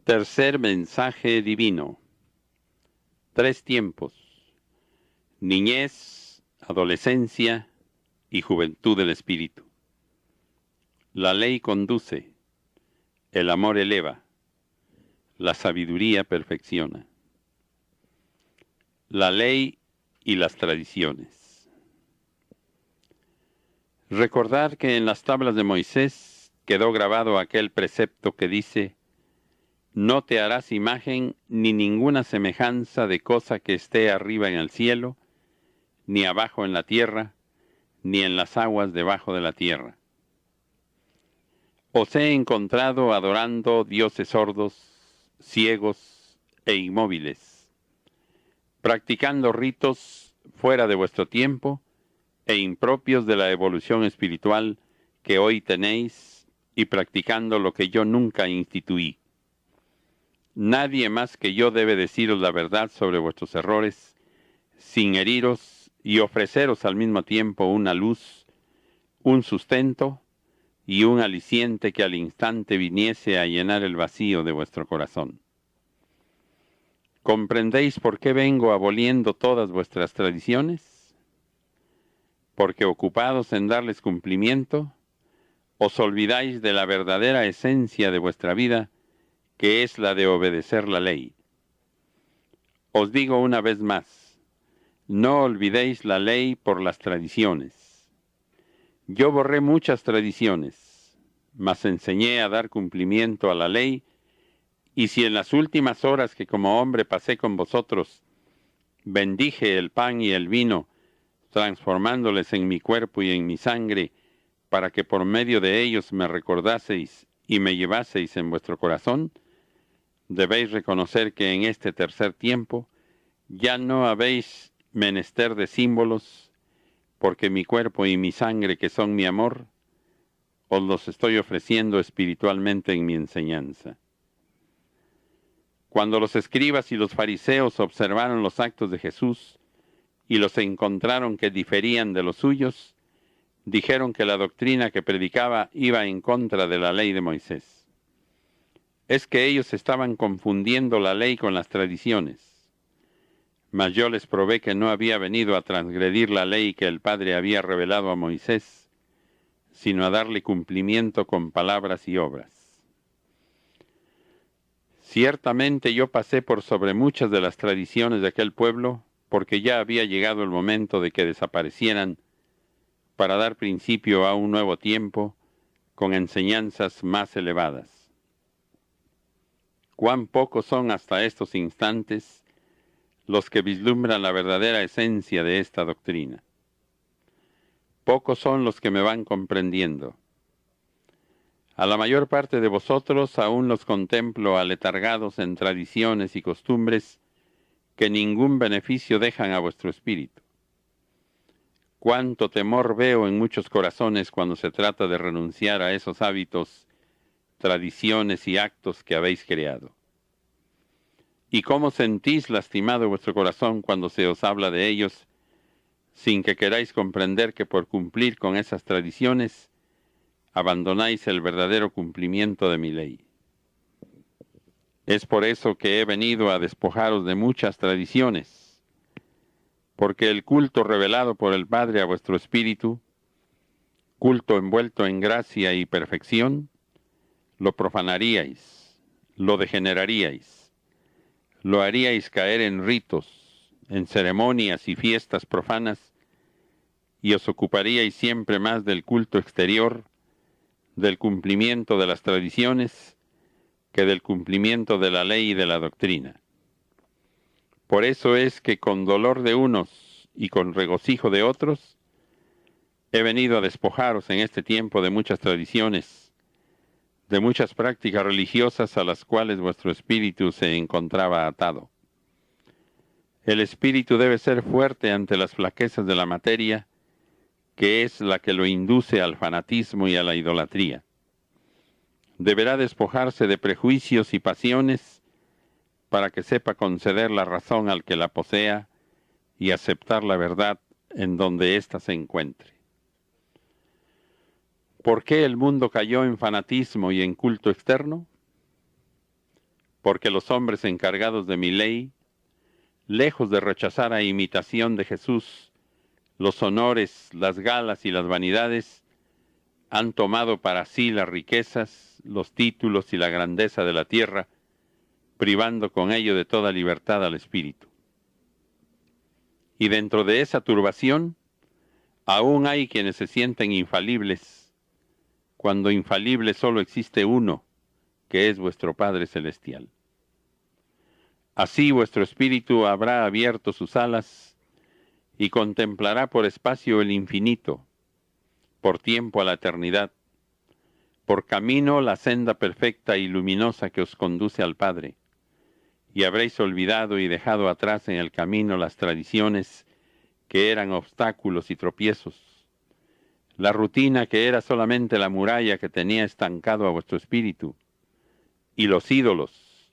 Tercer mensaje divino. Tres tiempos: niñez, adolescencia y juventud del espíritu. La ley conduce, el amor eleva, la sabiduría perfecciona. La ley y las tradiciones. Recordar que en las tablas de Moisés quedó grabado aquel precepto que dice: no te harás imagen ni ninguna semejanza de cosa que esté arriba en el cielo, ni abajo en la tierra, ni en las aguas debajo de la tierra. Os he encontrado adorando dioses sordos, ciegos e inmóviles, practicando ritos fuera de vuestro tiempo e impropios de la evolución espiritual que hoy tenéis, y practicando lo que yo nunca instituí. Nadie más que yo debe deciros la verdad sobre vuestros errores, sin heriros, y ofreceros al mismo tiempo una luz, un sustento y un aliciente que al instante viniese a llenar el vacío de vuestro corazón. ¿Comprendéis por qué vengo aboliendo todas vuestras tradiciones? Porque ocupados en darles cumplimiento, os olvidáis de la verdadera esencia de vuestra vida, que es la de obedecer la ley. Os digo una vez más: no olvidéis la ley por las tradiciones. Yo borré muchas tradiciones, mas enseñé a dar cumplimiento a la ley, y si en las últimas horas que como hombre pasé con vosotros, bendije el pan y el vino, transformándoles en mi cuerpo y en mi sangre, para que por medio de ellos me recordaseis y me llevaseis en vuestro corazón, debéis reconocer que en este tercer tiempo ya no habéis menester de símbolos, porque mi cuerpo y mi sangre, que son mi amor, os los estoy ofreciendo espiritualmente en mi enseñanza. Cuando los escribas y los fariseos observaron los actos de Jesús y los encontraron que diferían de los suyos, dijeron que la doctrina que predicaba iba en contra de la ley de Moisés. Es que ellos estaban confundiendo la ley con las tradiciones. Mas yo les probé que no había venido a transgredir la ley que el Padre había revelado a Moisés, sino a darle cumplimiento con palabras y obras. Ciertamente yo pasé por sobre muchas de las tradiciones de aquel pueblo, porque ya había llegado el momento de que desaparecieran, para dar principio a un nuevo tiempo con enseñanzas más elevadas. Cuán pocos son hasta estos instantes los que vislumbran la verdadera esencia de esta doctrina. Pocos son los que me van comprendiendo. A la mayor parte de vosotros aún los contemplo aletargados en tradiciones y costumbres que ningún beneficio dejan a vuestro espíritu. Cuánto temor veo en muchos corazones cuando se trata de renunciar a esos hábitos, tradiciones y actos que habéis creado. Y cómo sentís lastimado vuestro corazón cuando se os habla de ellos, sin que queráis comprender que por cumplir con esas tradiciones abandonáis el verdadero cumplimiento de mi ley. Es por eso que he venido a despojaros de muchas tradiciones, porque el culto revelado por el Padre a vuestro espíritu, culto envuelto en gracia y perfección, lo profanaríais, lo degeneraríais, lo haríais caer en ritos, en ceremonias y fiestas profanas, y os ocuparíais siempre más del culto exterior, del cumplimiento de las tradiciones, que del cumplimiento de la ley y de la doctrina. Por eso es que con dolor de unos y con regocijo de otros, he venido a despojaros en este tiempo de muchas tradiciones, de muchas prácticas religiosas a las cuales vuestro espíritu se encontraba atado. El espíritu debe ser fuerte ante las flaquezas de la materia, que es la que lo induce al fanatismo y a la idolatría. Deberá despojarse de prejuicios y pasiones para que sepa conceder la razón al que la posea y aceptar la verdad en donde ésta se encuentre. ¿Por qué el mundo cayó en fanatismo y en culto externo? porque los hombres encargados de mi ley, lejos de rechazar a imitación de Jesús, los honores, las galas y las vanidades, han tomado para sí las riquezas, los títulos y la grandeza de la tierra, privando con ello de toda libertad al espíritu. Y dentro de esa turbación, aún hay quienes se sienten infalibles, cuando infalible solo existe uno, que es vuestro Padre Celestial. Así vuestro espíritu habrá abierto sus alas y contemplará por espacio el infinito, por tiempo a la eternidad, por camino la senda perfecta y luminosa que os conduce al Padre, y habréis olvidado y dejado atrás en el camino las tradiciones que eran obstáculos y tropiezos, la rutina que era solamente la muralla que tenía estancado a vuestro espíritu, y los ídolos,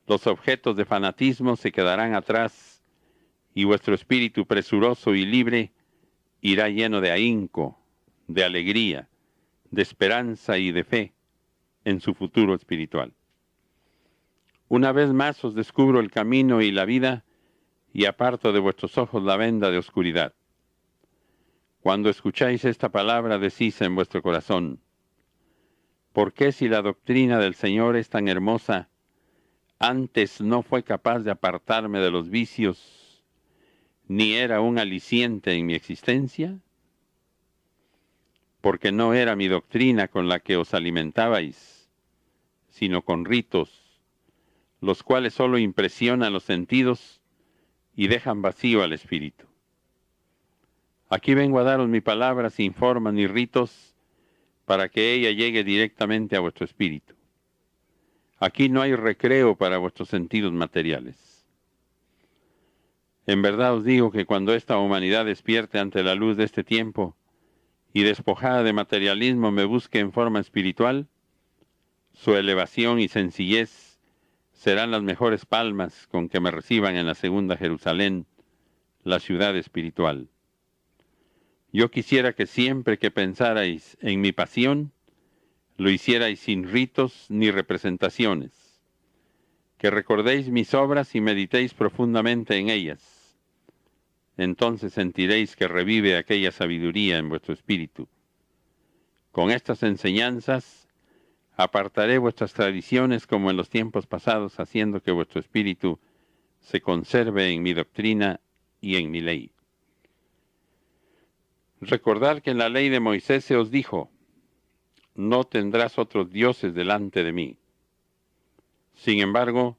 los objetos de fanatismo se quedarán atrás, y vuestro espíritu presuroso y libre irá lleno de ahínco, de alegría, de esperanza y de fe en su futuro espiritual. Una vez más os descubro el camino y la vida, y aparto de vuestros ojos la venda de oscuridad. Cuando escucháis esta palabra, decís en vuestro corazón: ¿por qué, si la doctrina del Señor es tan hermosa, antes no fue capaz de apartarme de los vicios, ni era un aliciente en mi existencia? Porque no era mi doctrina con la que os alimentabais, sino con ritos, los cuales solo impresionan los sentidos y dejan vacío al espíritu. Aquí vengo a daros mi palabra sin formas ni ritos, para que ella llegue directamente a vuestro espíritu. Aquí no hay recreo para vuestros sentidos materiales. En verdad os digo que cuando esta humanidad despierte ante la luz de este tiempo y despojada de materialismo me busque en forma espiritual, su elevación y sencillez serán las mejores palmas con que me reciban en la segunda Jerusalén, la ciudad espiritual. Yo quisiera que siempre que pensarais en mi pasión, lo hicierais sin ritos ni representaciones, que recordéis mis obras y meditéis profundamente en ellas. Entonces sentiréis que revive aquella sabiduría en vuestro espíritu. Con estas enseñanzas apartaré vuestras tradiciones como en los tiempos pasados, haciendo que vuestro espíritu se conserve en mi doctrina y en mi ley. Recordad que en la ley de Moisés se os dijo: no tendrás otros dioses delante de mí. Sin embargo,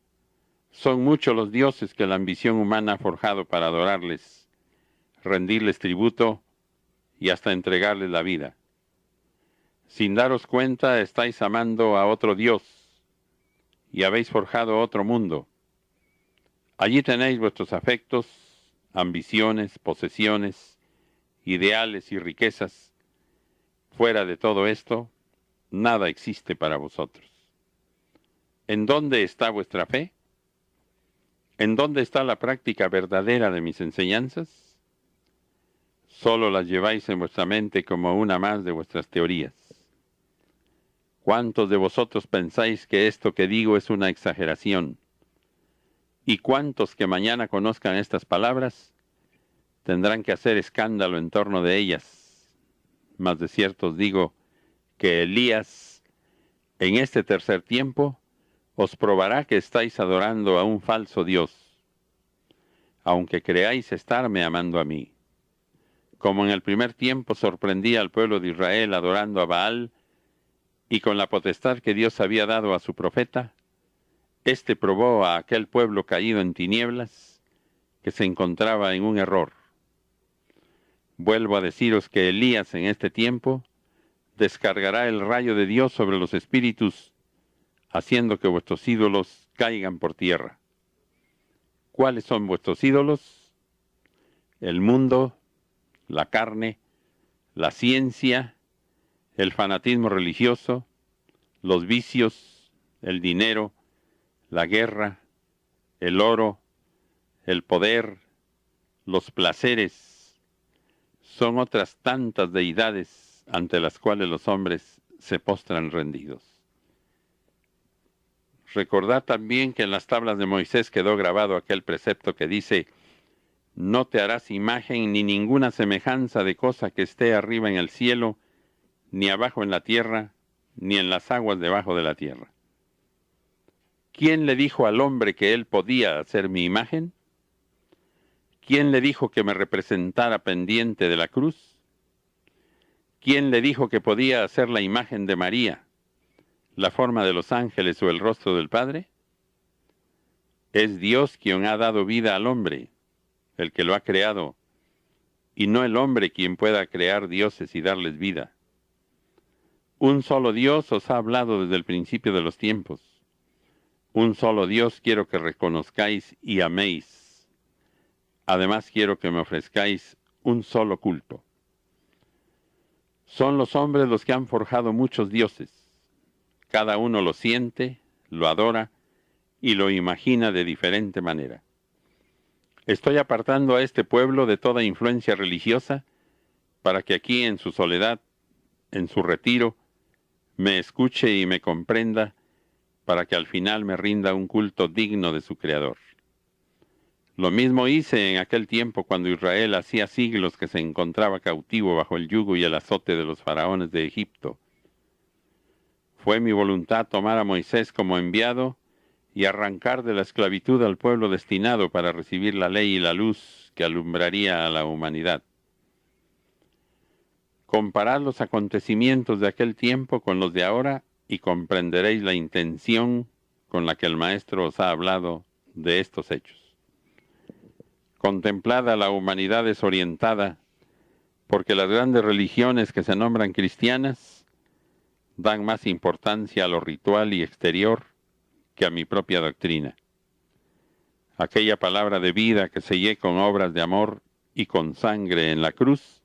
son muchos los dioses que la ambición humana ha forjado para adorarles, rendirles tributo y hasta entregarles la vida. Sin daros cuenta, estáis amando a otro Dios y habéis forjado otro mundo. Allí tenéis vuestros afectos, ambiciones, posesiones, ideales y riquezas. Fuera de todo esto, nada existe para vosotros. ¿En dónde está vuestra fe? ¿En dónde está la práctica verdadera de mis enseñanzas? Solo las lleváis en vuestra mente como una más de vuestras teorías. ¿Cuántos de vosotros pensáis que esto que digo es una exageración? ¿Y cuántos que mañana conozcan estas palabras tendrán que hacer escándalo en torno de ellas? Mas de cierto os digo que Elías, en este tercer tiempo, os probará que estáis adorando a un falso Dios, aunque creáis estarme amando a mí. Como en el primer tiempo sorprendí al pueblo de Israel adorando a Baal, y con la potestad que Dios había dado a su profeta, éste probó a aquel pueblo caído en tinieblas, que se encontraba en un error. Vuelvo a deciros que Elías en este tiempo descargará el rayo de Dios sobre los espíritus, haciendo que vuestros ídolos caigan por tierra. ¿Cuáles son vuestros ídolos? El mundo, la carne, la ciencia, el fanatismo religioso, los vicios, el dinero, la guerra, el oro, el poder, los placeres. Son otras tantas deidades ante las cuales los hombres se postran rendidos. Recordad también que en las tablas de Moisés quedó grabado aquel precepto que dice: no te harás imagen ni ninguna semejanza de cosa que esté arriba en el cielo, ni abajo en la tierra, ni en las aguas debajo de la tierra. ¿Quién le dijo al hombre que él podía hacer mi imagen? ¿Quién le dijo que me representara pendiente de la cruz? ¿Quién le dijo que podía hacer la imagen de María, la forma de los ángeles o el rostro del Padre? Es Dios quien ha dado vida al hombre, el que lo ha creado, y no el hombre quien pueda crear dioses y darles vida. Un solo Dios os ha hablado desde el principio de los tiempos. Un solo Dios quiero que reconozcáis y améis. Además quiero que me ofrezcáis un solo culto. Son los hombres los que han forjado muchos dioses. Cada uno lo siente, lo adora y lo imagina de diferente manera. Estoy apartando a este pueblo de toda influencia religiosa para que aquí en su soledad, en su retiro, me escuche y me comprenda, para que al final me rinda un culto digno de su Creador. Lo mismo hice en aquel tiempo cuando Israel hacía siglos que se encontraba cautivo bajo el yugo y el azote de los faraones de Egipto. Fue mi voluntad tomar a Moisés como enviado y arrancar de la esclavitud al pueblo destinado para recibir la ley y la luz que alumbraría a la humanidad. Comparad los acontecimientos de aquel tiempo con los de ahora y comprenderéis la intención con la que el Maestro os ha hablado de estos hechos. Contemplad a la humanidad desorientada, porque las grandes religiones que se nombran cristianas dan más importancia a lo ritual y exterior que a mi propia doctrina. Aquella palabra de vida que sellé con obras de amor y con sangre en la cruz,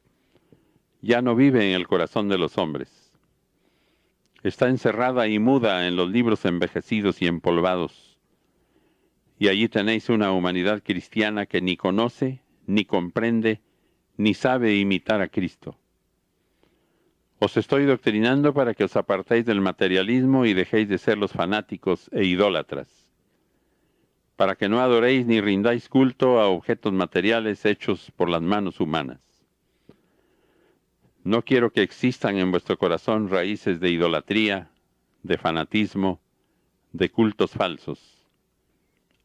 ya no vive en el corazón de los hombres. Está encerrada y muda en los libros envejecidos y empolvados. Y allí tenéis una humanidad cristiana que ni conoce, ni comprende, ni sabe imitar a Cristo. Os estoy doctrinando para que os apartéis del materialismo y dejéis de ser los fanáticos e idólatras, para que no adoréis ni rindáis culto a objetos materiales hechos por las manos humanas. No quiero que existan en vuestro corazón raíces de idolatría, de fanatismo, de cultos falsos.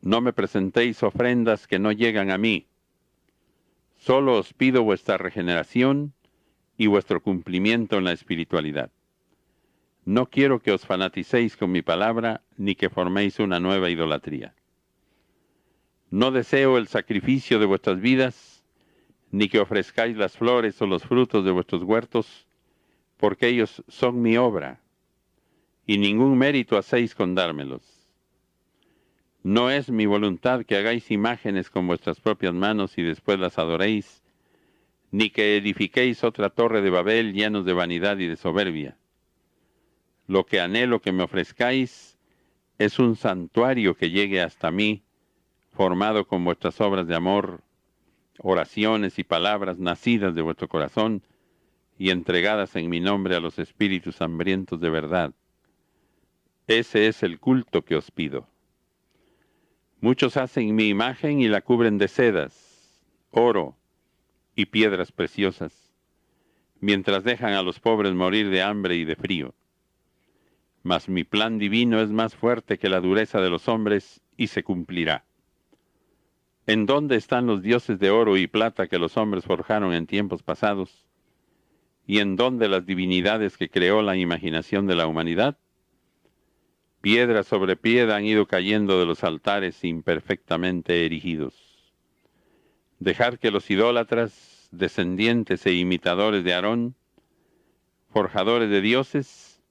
No me presentéis ofrendas que no llegan a mí. Solo os pido vuestra regeneración y vuestro cumplimiento en la espiritualidad. No quiero que os fanaticéis con mi palabra, ni que forméis una nueva idolatría. No deseo el sacrificio de vuestras vidas, ni que ofrezcáis las flores o los frutos de vuestros huertos, porque ellos son mi obra, y ningún mérito hacéis con dármelos. No es mi voluntad que hagáis imágenes con vuestras propias manos y después las adoréis, ni que edifiquéis otra torre de Babel llenos de vanidad y de soberbia. Lo que anhelo que me ofrezcáis es un santuario que llegue hasta mí, formado con vuestras obras de amor, oraciones y palabras nacidas de vuestro corazón y entregadas en mi nombre a los espíritus hambrientos de verdad. Ese es el culto que os pido. Muchos hacen mi imagen y la cubren de sedas, oro y piedras preciosas, mientras dejan a los pobres morir de hambre y de frío. Mas mi plan divino es más fuerte que la dureza de los hombres y se cumplirá. ¿En dónde están los dioses de oro y plata que los hombres forjaron en tiempos pasados? ¿Y en dónde las divinidades que creó la imaginación de la humanidad? Piedra sobre piedra han ido cayendo de los altares imperfectamente erigidos. Dejad que los idólatras, descendientes e imitadores de Aarón, forjadores de dioses,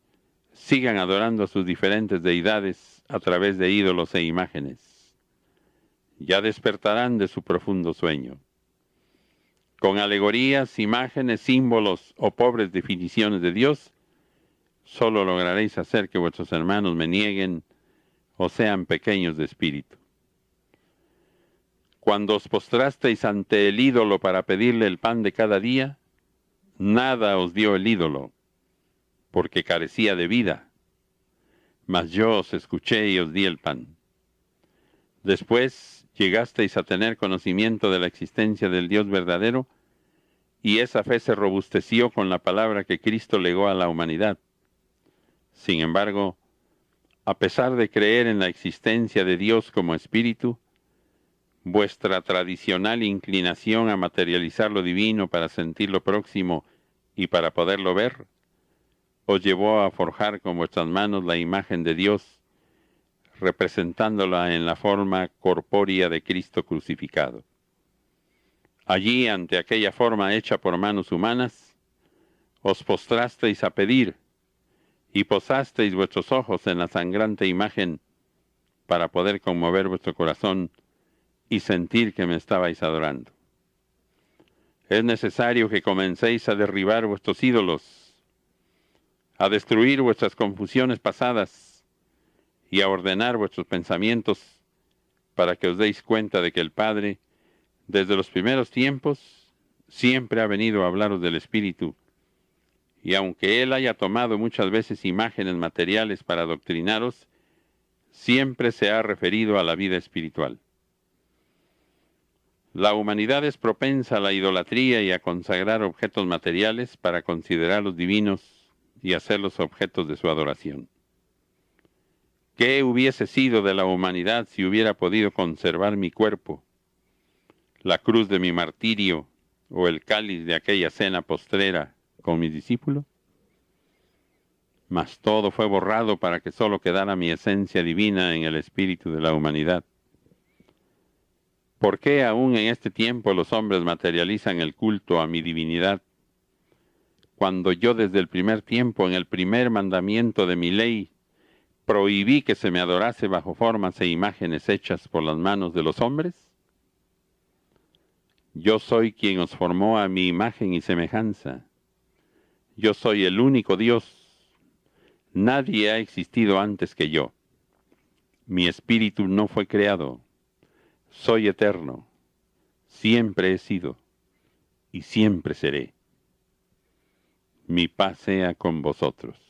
sigan adorando a sus diferentes deidades a través de ídolos e imágenes. Ya despertarán de su profundo sueño. Con alegorías, imágenes, símbolos o pobres definiciones de Dios, solo lograréis hacer que vuestros hermanos me nieguen o sean pequeños de espíritu. Cuando os postrasteis ante el ídolo para pedirle el pan de cada día, nada os dio el ídolo, porque carecía de vida. mas yo os escuché y os di el pan. Después llegasteis a tener conocimiento de la existencia del Dios verdadero, y esa fe se robusteció con la palabra que Cristo legó a la humanidad. Sin embargo, a pesar de creer en la existencia de Dios como espíritu, vuestra tradicional inclinación a materializar lo divino para sentir lo próximo y para poderlo ver, os llevó a forjar con vuestras manos la imagen de Dios, representándola en la forma corpórea de Cristo crucificado. Allí, ante aquella forma hecha por manos humanas, os postrasteis a pedir y posasteis vuestros ojos en la sangrante imagen para poder conmover vuestro corazón y sentir que me estabais adorando. Es necesario que comencéis a derribar vuestros ídolos, a destruir vuestras confusiones pasadas y a ordenar vuestros pensamientos para que os deis cuenta de que el Padre, desde los primeros tiempos, siempre ha venido a hablaros del Espíritu, y aunque Él haya tomado muchas veces imágenes materiales para adoctrinaros, siempre se ha referido a la vida espiritual. La humanidad es propensa a la idolatría y a consagrar objetos materiales para considerarlos divinos y hacerlos objetos de su adoración. ¿Qué hubiese sido de la humanidad si hubiera podido conservar mi cuerpo, la cruz de mi martirio o el cáliz de aquella cena postrera con mis discípulos? Mas todo fue borrado para que solo quedara mi esencia divina en el espíritu de la humanidad. ¿Por qué aún en este tiempo los hombres materializan el culto a mi divinidad, cuando yo desde el primer tiempo, en el primer mandamiento de mi ley, prohibí que se me adorase bajo formas e imágenes hechas por las manos de los hombres? Yo soy quien os formó a mi imagen y semejanza. Yo soy el único Dios. Nadie ha existido antes que yo. Mi espíritu no fue creado. Soy eterno. Siempre he sido y siempre seré. Mi paz sea con vosotros.